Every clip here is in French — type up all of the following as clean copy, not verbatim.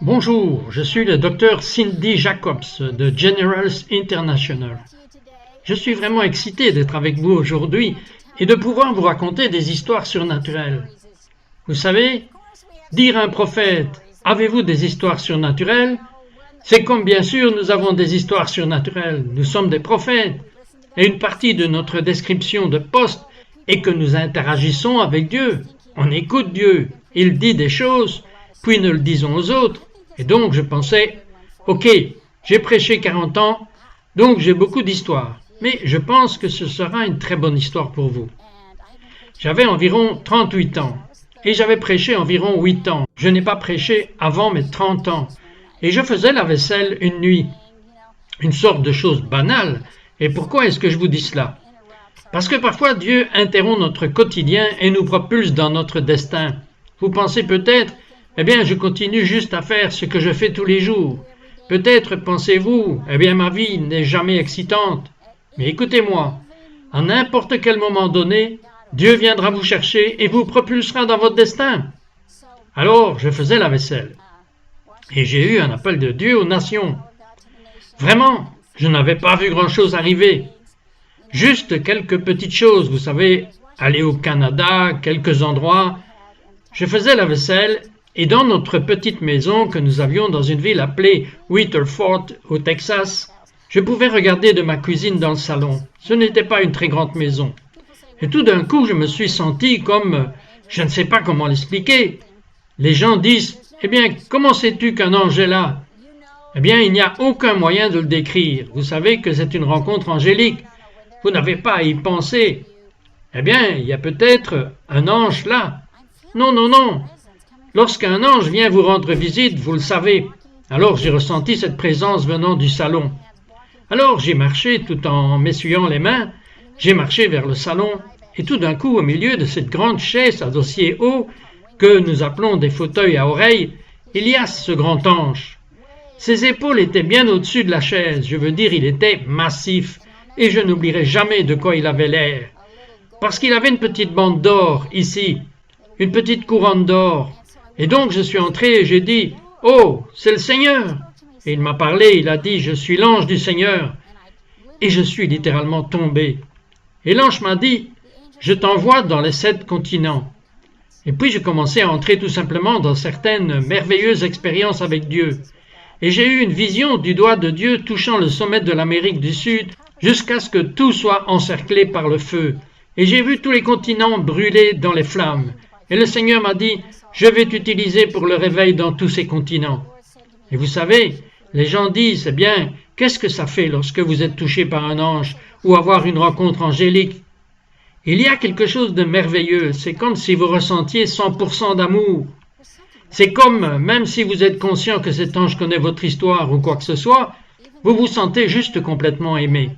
Bonjour, je suis le docteur Cindy Jacobs de Generals International. Je suis vraiment excité d'être avec vous aujourd'hui et de pouvoir vous raconter des histoires surnaturelles. Vous savez, dire à un prophète « Avez-vous des histoires surnaturelles ?» c'est comme bien sûr nous avons des histoires surnaturelles, nous sommes des prophètes. Et une partie de notre description de poste est que nous interagissons avec Dieu. On écoute Dieu, il dit des choses, puis nous le disons aux autres. Et donc je pensais, ok, j'ai prêché 40 ans, donc j'ai beaucoup d'histoires. Mais je pense que ce sera une très bonne histoire pour vous. J'avais environ 38 ans et j'avais prêché environ 8 ans. Je n'ai pas prêché avant mes 30 ans. Et je faisais la vaisselle une nuit. Une sorte de chose banale. Et pourquoi est-ce que je vous dis cela? Parce que parfois Dieu interrompt notre quotidien et nous propulse dans notre destin. Vous pensez peut-être, eh bien je continue juste à faire ce que je fais tous les jours. Peut-être pensez-vous, eh bien ma vie n'est jamais excitante. Mais écoutez-moi, à n'importe quel moment donné, Dieu viendra vous chercher et vous propulsera dans votre destin. Alors, je faisais la vaisselle. Et j'ai eu un appel de Dieu aux nations. Vraiment, je n'avais pas vu grand-chose arriver. Juste quelques petites choses, vous savez, aller au Canada, quelques endroits. Je faisais la vaisselle et dans notre petite maison que nous avions dans une ville appelée Weatherford au Texas, je pouvais regarder de ma cuisine dans le salon. Ce n'était pas une très grande maison. Et tout d'un coup, je me suis senti comme, je ne sais pas comment l'expliquer. Les gens disent, eh bien, comment sais-tu qu'un ange est là? Eh bien, il n'y a aucun moyen de le décrire. Vous savez que c'est une rencontre angélique. Vous n'avez pas à y penser. Eh bien, il y a peut-être un ange là. Non, non, non. Lorsqu'un ange vient vous rendre visite, vous le savez. Alors j'ai ressenti cette présence venant du salon. Alors j'ai marché tout en m'essuyant les mains, j'ai marché vers le salon, et tout d'un coup, au milieu de cette grande chaise à dossier haut, que nous appelons des fauteuils à oreilles, il y a ce grand ange. Ses épaules étaient bien au-dessus de la chaise, je veux dire, il était massif, et je n'oublierai jamais de quoi il avait l'air. Parce qu'il avait une petite bande d'or, ici, une petite couronne d'or. Et donc je suis entré et j'ai dit, « Oh, c'est le Seigneur !» Et il m'a parlé, il a dit, « Je suis l'ange du Seigneur. » Et je suis littéralement tombé. Et l'ange m'a dit, « Je t'envoie dans les 7 continents. » Et puis j'ai commencé à entrer tout simplement dans certaines merveilleuses expériences avec Dieu. Et j'ai eu une vision du doigt de Dieu touchant le sommet de l'Amérique du Sud jusqu'à ce que tout soit encerclé par le feu. Et j'ai vu tous les continents brûler dans les flammes. Et le Seigneur m'a dit, « Je vais t'utiliser pour le réveil dans tous ces continents. » Et vous savez, les gens disent, eh bien, qu'est-ce que ça fait lorsque vous êtes touché par un ange ou avoir une rencontre angélique? Il y a quelque chose de merveilleux, c'est comme si vous ressentiez 100% d'amour. C'est comme, même si vous êtes conscient que cet ange connaît votre histoire ou quoi que ce soit, vous vous sentez juste complètement aimé.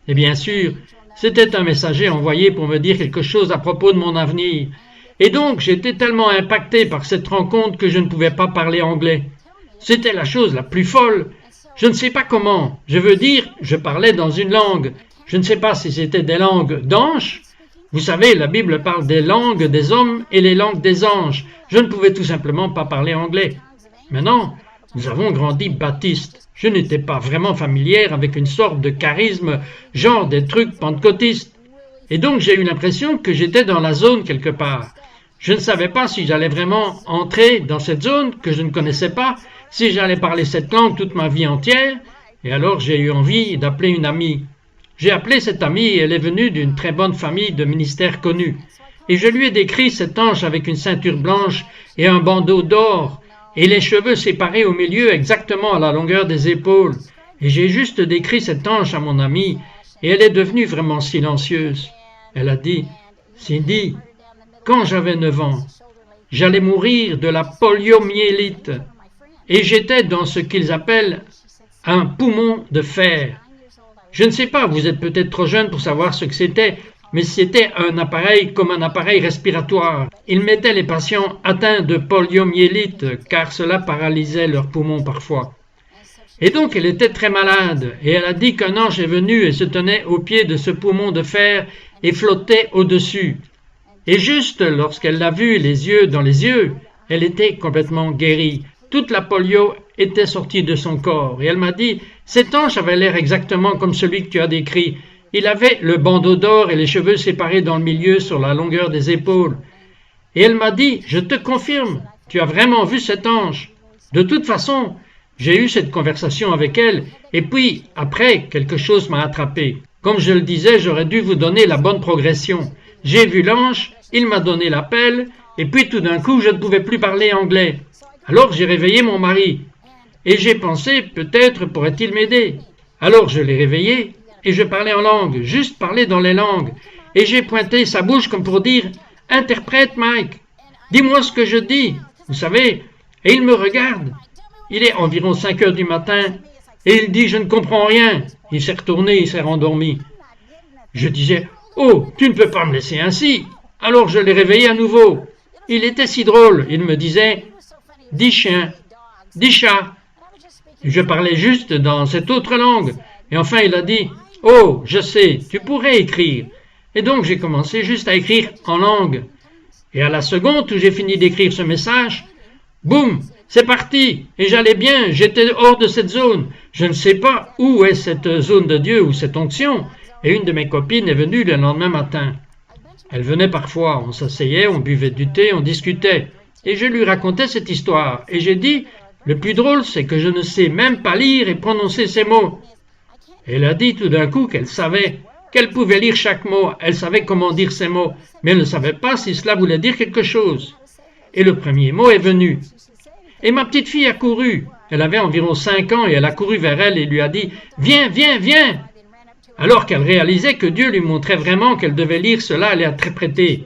Et bien sûr, c'était un messager envoyé pour me dire quelque chose à propos de mon avenir. Et donc, j'étais tellement impacté par cette rencontre que je ne pouvais pas parler anglais. C'était la chose la plus folle. Je ne sais pas comment. Je veux dire, je parlais dans une langue. Je ne sais pas si c'était des langues d'anges. Vous savez, la Bible parle des langues des hommes et les langues des anges. Je ne pouvais tout simplement pas parler anglais. Maintenant, nous avons grandi baptistes. Je n'étais pas vraiment familière avec une sorte de charisme, genre des trucs pentecôtistes. Et donc j'ai eu l'impression que j'étais dans la zone quelque part. Je ne savais pas si j'allais vraiment entrer dans cette zone que je ne connaissais pas, si j'allais parler cette langue toute ma vie entière. Et alors j'ai eu envie d'appeler une amie. J'ai appelé cette amie et elle est venue d'une très bonne famille de ministères connus. Et je lui ai décrit cet ange avec une ceinture blanche et un bandeau d'or, et les cheveux séparés au milieu exactement à la longueur des épaules. Et j'ai juste décrit cet ange à mon amie, et elle est devenue vraiment silencieuse. Elle a dit, « Cindy, quand j'avais 9 ans, j'allais mourir de la poliomyélite, et j'étais dans ce qu'ils appellent un poumon de fer. Je ne sais pas, vous êtes peut-être trop jeune pour savoir ce que c'était, mais c'était un appareil comme un appareil respiratoire. Ils mettaient les patients atteints de poliomyélite, car cela paralysait leurs poumons parfois. Et donc elle était très malade, et elle a dit qu'un ange est venu et se tenait au pied de ce poumon de fer et flottait au-dessus. Et juste lorsqu'elle l'a vu les yeux dans les yeux, Elle était complètement guérie. Toute la polio était sortie de son corps. Et elle m'a dit, cet ange avait l'air exactement comme celui que tu as décrit. Il avait le bandeau d'or et les cheveux séparés dans le milieu sur la longueur des épaules. Et elle m'a dit, je te confirme, tu as vraiment vu cet ange. De toute façon, j'ai eu cette conversation avec elle, et puis, après, quelque chose m'a attrapé. Comme je le disais, j'aurais dû vous donner la bonne progression. J'ai vu l'ange, il m'a donné l'appel, et puis tout d'un coup, je ne pouvais plus parler anglais. Alors j'ai réveillé mon mari, et j'ai pensé, peut-être pourrait-il m'aider. Alors je l'ai réveillé, et je parlais en langue, juste parler dans les langues, et j'ai pointé sa bouche comme pour dire « Interprète, Mike, dis-moi ce que je dis, vous savez ?» Et il me regarde. Il est environ 5 heures du matin, et il dit « Je ne comprends rien ». Il s'est retourné, il s'est rendormi. Je disais « Oh, tu ne peux pas me laisser ainsi !» Alors je l'ai réveillé à nouveau. Il était si drôle, il me disait « Dis chien, dis chat ». Je parlais juste dans cette autre langue, et enfin il a dit « Oh, je sais, tu pourrais écrire ». Et donc j'ai commencé juste à écrire en langue. Et à la seconde où j'ai fini d'écrire ce message, boum, c'est parti, et j'allais bien, j'étais hors de cette zone. Je ne sais pas où est cette zone de Dieu ou cette onction, et une de mes copines est venue le lendemain matin. Elle venait parfois, on s'asseyait, on buvait du thé, on discutait, et je lui racontais cette histoire, et j'ai dit, le plus drôle c'est que je ne sais même pas lire et prononcer ces mots. Elle a dit tout d'un coup qu'elle savait, qu'elle pouvait lire chaque mot, elle savait comment dire ces mots, mais elle ne savait pas si cela voulait dire quelque chose. Et le premier mot est venu. Et ma petite fille a couru. Elle avait environ 5 ans et elle a couru vers elle et lui a dit « Viens, viens, viens !» Alors qu'elle réalisait que Dieu lui montrait vraiment qu'elle devait lire cela et l'interpréter.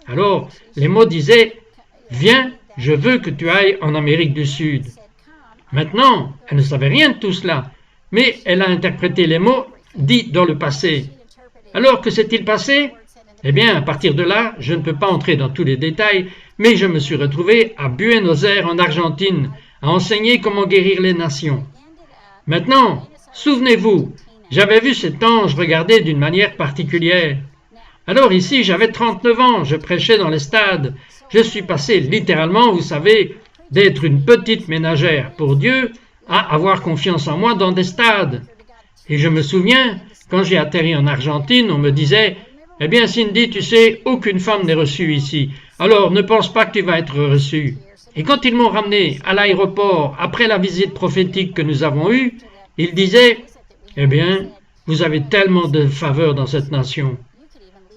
Alors, les mots disaient « Viens, je veux que tu ailles en Amérique du Sud. » Maintenant, elle ne savait rien de tout cela, mais elle a interprété les mots dits dans le passé. Alors, que s'est-il passé? Eh bien, à partir de là, je ne peux pas entrer dans tous les détails, mais je me suis retrouvé à Buenos Aires en Argentine, à enseigner comment guérir les nations. Maintenant, souvenez-vous, j'avais vu cet ange regarder d'une manière particulière. Alors ici, j'avais 39 ans, je prêchais dans les stades. Je suis passé littéralement, vous savez, d'être une petite ménagère pour Dieu à avoir confiance en moi dans des stades. Et je me souviens, quand j'ai atterri en Argentine, on me disait « Eh bien Cindy, tu sais, aucune femme n'est reçue ici, alors ne pense pas que tu vas être reçue. » Et quand ils m'ont ramené à l'aéroport, après la visite prophétique que nous avons eue, ils disaient « Eh bien, vous avez tellement de faveurs dans cette nation.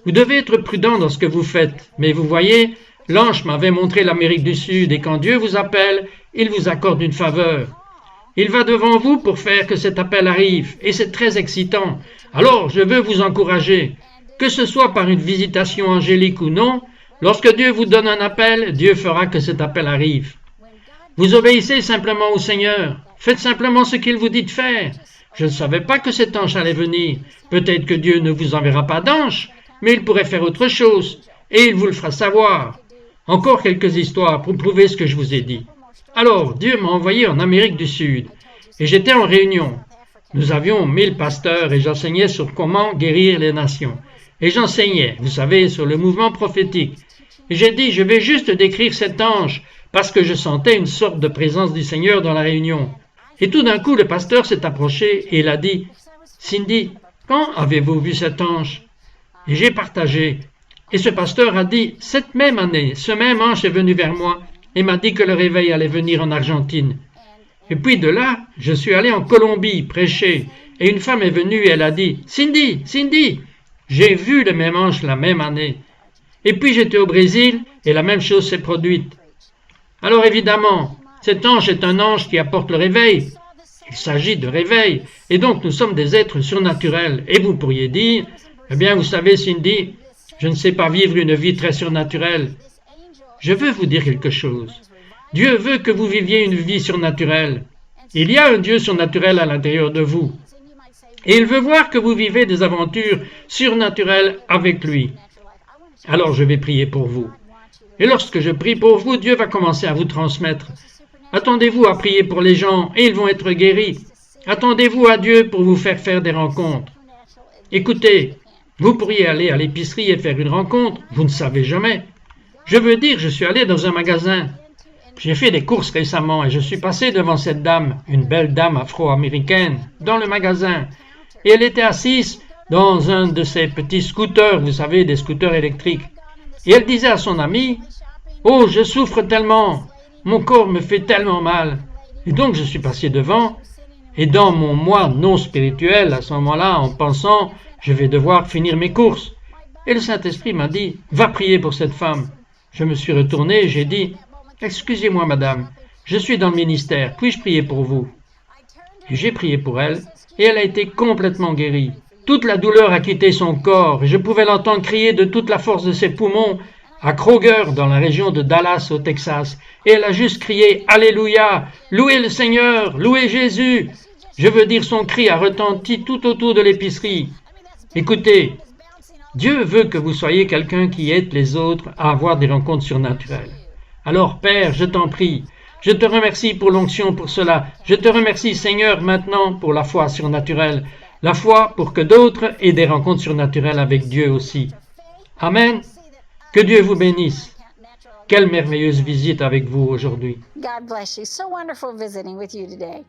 Vous devez être prudent dans ce que vous faites, mais vous voyez, l'ange m'avait montré l'Amérique du Sud, et quand Dieu vous appelle, il vous accorde une faveur. Il va devant vous pour faire que cet appel arrive, et c'est très excitant. Alors, je veux vous encourager. Que ce soit par une visitation angélique ou non, lorsque Dieu vous donne un appel, Dieu fera que cet appel arrive. Vous obéissez simplement au Seigneur. Faites simplement ce qu'il vous dit de faire. Je ne savais pas que cet ange allait venir. Peut-être que Dieu ne vous enverra pas d'ange, mais il pourrait faire autre chose, et il vous le fera savoir. Encore quelques histoires pour prouver ce que je vous ai dit. Alors, Dieu m'a envoyé en Amérique du Sud, et j'étais en réunion. Nous avions 1000 pasteurs et j'enseignais sur comment guérir les nations. Et j'enseignais, vous savez, sur le mouvement prophétique. Et j'ai dit, je vais juste décrire cet ange, parce que je sentais une sorte de présence du Seigneur dans la réunion. Et tout d'un coup, le pasteur s'est approché et il a dit, « Cindy, quand avez-vous vu cet ange ?» Et j'ai partagé. Et ce pasteur a dit, « Cette même année, ce même ange est venu vers moi et m'a dit que le réveil allait venir en Argentine. » Et puis de là, je suis allé en Colombie prêcher, et une femme est venue et elle a dit, « Cindy, Cindy, j'ai vu le même ange la même année. » Et puis j'étais au Brésil et la même chose s'est produite. Alors évidemment, cet ange est un ange qui apporte le réveil. Il s'agit de réveil, et donc nous sommes des êtres surnaturels. Et vous pourriez dire, eh bien vous savez Cindy, je ne sais pas vivre une vie très surnaturelle. Je veux vous dire quelque chose. Dieu veut que vous viviez une vie surnaturelle. Il y a un Dieu surnaturel à l'intérieur de vous. Et il veut voir que vous vivez des aventures surnaturelles avec lui. Alors je vais prier pour vous. Et lorsque je prie pour vous, Dieu va commencer à vous transmettre. Attendez-vous à prier pour les gens et ils vont être guéris. Attendez-vous à Dieu pour vous faire des rencontres. Écoutez, vous pourriez aller à l'épicerie et faire une rencontre, vous ne savez jamais. Je veux dire, je suis allé dans un magasin J'ai fait des courses récemment et je suis passé devant cette dame, une belle dame afro-américaine, dans le magasin. Et elle était assise dans un de ces petits scooters, vous savez, des scooters électriques. Et elle disait à son ami, « Oh, je souffre tellement, mon corps me fait tellement mal. » Et donc je suis passé devant, et dans mon moi non spirituel, à ce moment-là, en pensant, je vais devoir finir mes courses. Et le Saint-Esprit m'a dit, « Va prier pour cette femme. » Je me suis retourné et j'ai dit, « Excusez-moi, madame, je suis dans le ministère, puis-je prier pour vous ?» Et j'ai prié pour elle, et elle a été complètement guérie. Toute la douleur a quitté son corps, et je pouvais l'entendre crier de toute la force de ses poumons à Kroger, dans la région de Dallas, au Texas. Et elle a juste crié « Alléluia! Louez le Seigneur! Louez Jésus !» Je veux dire, son cri a retenti tout autour de l'épicerie. Écoutez, Dieu veut que vous soyez quelqu'un qui aide les autres à avoir des rencontres surnaturelles. Alors, Père, je t'en prie, je te remercie pour l'onction pour cela. Je te remercie, Seigneur, maintenant pour la foi surnaturelle. La foi pour que d'autres aient des rencontres surnaturelles avec Dieu aussi. Amen. Que Dieu vous bénisse. Quelle merveilleuse visite avec vous aujourd'hui. God bless you. So wonderful visiting with you today.